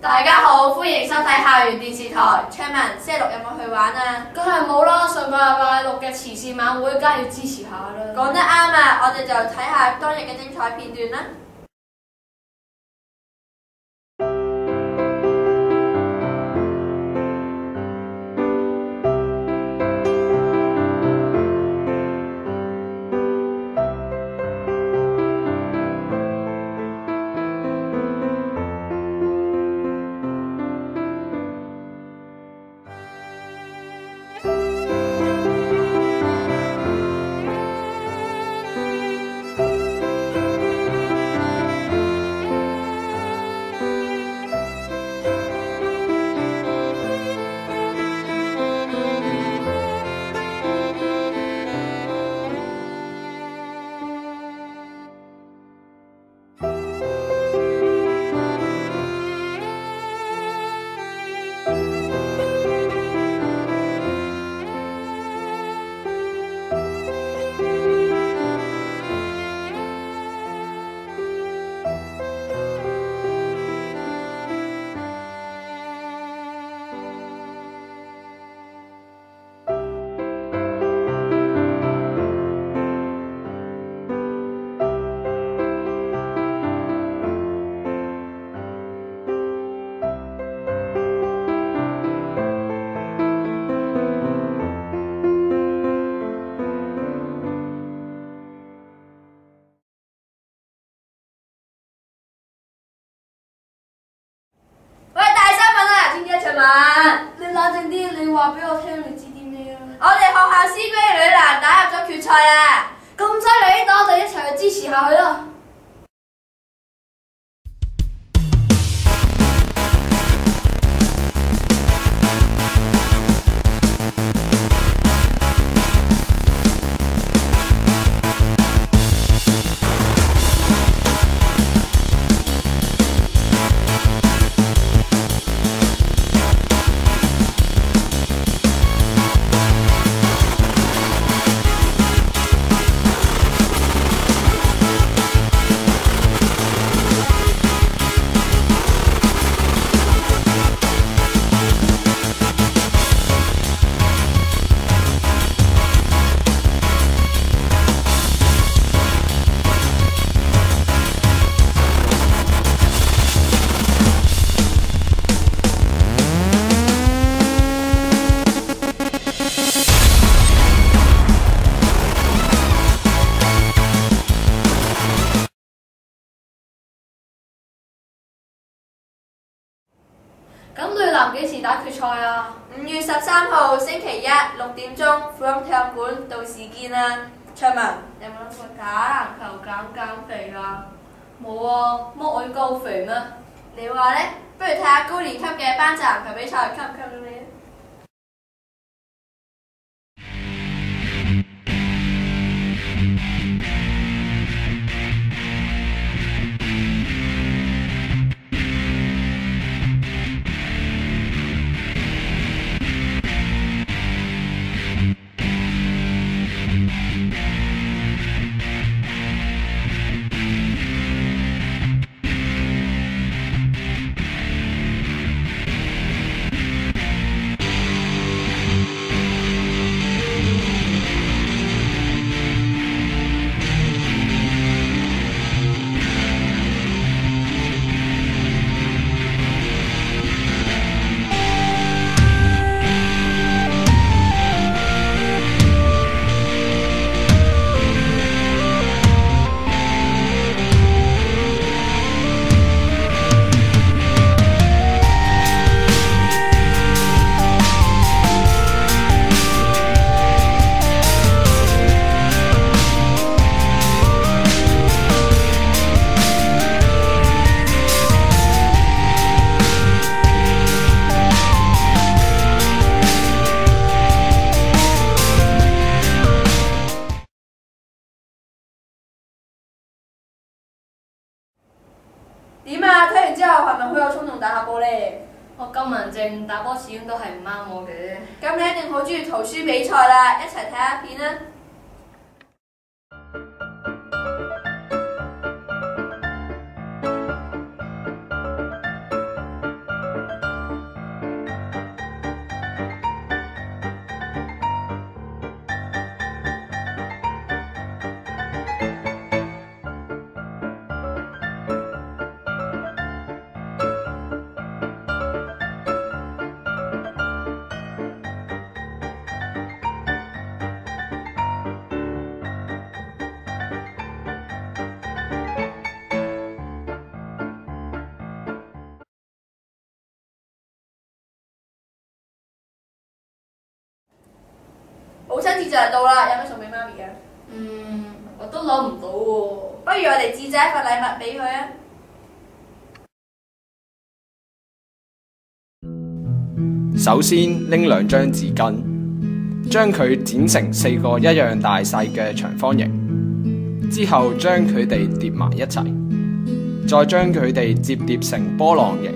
大家好，歡迎收睇校園電視台。昌文，星期六有冇去玩啊？梗係冇啦，上個禮拜六嘅慈善晚會，梗係要支持下啦。講得啱啊！我哋就睇下當日嘅精彩片段啦。你冷靜啲，你話俾我聽，你知啲咩啊？我哋學校 C 區女籃打入咗決賽啦！咁犀利，等我哋一齊去支持下佢啦！咁女籃幾時打決賽啊5月13號星期一6點鐘，富音體育館，到時見啦！昌文，你有冇諗過打籃球減肥啊？冇啊，乜我要夠肥咩？你話呢？不如睇下高年級嘅班際籃球比賽，吸唔吸引你啊？點啊？睇完之後係咪好有衝動打下波呢？我咁文靜，打波始終都係唔啱我嘅。咁你一定好中意圖書比賽啦，一齊睇下片啦！節就嚟到啦，有咩送俾媽咪啊？我都諗唔到喎。不如我哋自製一份禮物俾佢啊！首先拎2張紙巾，將佢剪成4個一樣大細嘅長方形，之後將佢哋疊埋一齊，再將佢哋疊成波浪形，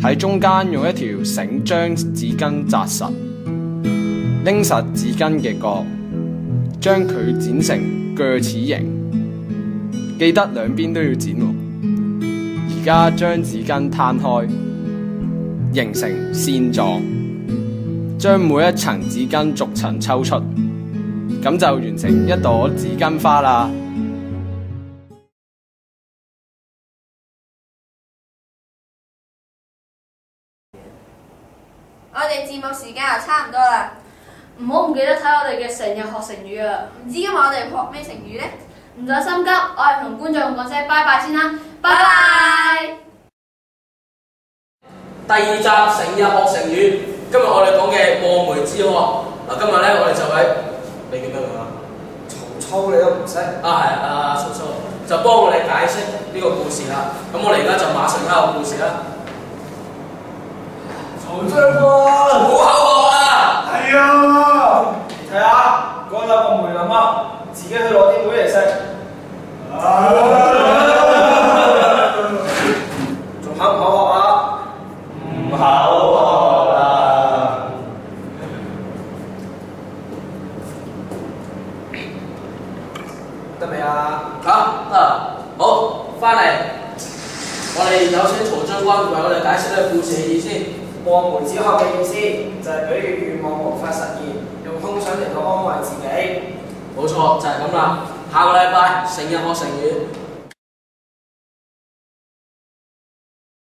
喺中間用一條繩將紙巾紮實，拎實紙巾嘅角，將佢剪成鋸齒形，記得兩邊都要剪喎。而家將紙巾攤開，形成線狀，將每一層紙巾逐層抽出，咁就完成一朵紙巾花啦。我哋節目時間又差唔多啦，唔好唔記得睇我哋嘅成日學成語啊！唔知今日我哋學咩成語呢？唔使心急，我哋同觀眾講聲拜拜先啦，拜拜！第2集成日學成語，今日我哋講嘅望梅止渴。嗱，今日咧我哋就喺你叫咩名啊？曹操你都唔識？係曹操就幫我哋解釋呢個故事啦。咁我哋而家就馬上睇下個故事啦。曹將軍，好口渴啊！係啊！睇下嗰度有個梅林啊，自己去攞啲梅嚟食。仲口唔口渴啊？唔口渴啦。得未啊？得啦，好，翻嚟，我哋有請曹將軍為我哋解釋呢個故事嘅意思。望梅止渴嘅意思就係比喻願望無法實現，用空想嚟到安慰自己。冇錯，就係咁啦。下個禮拜成日學成語。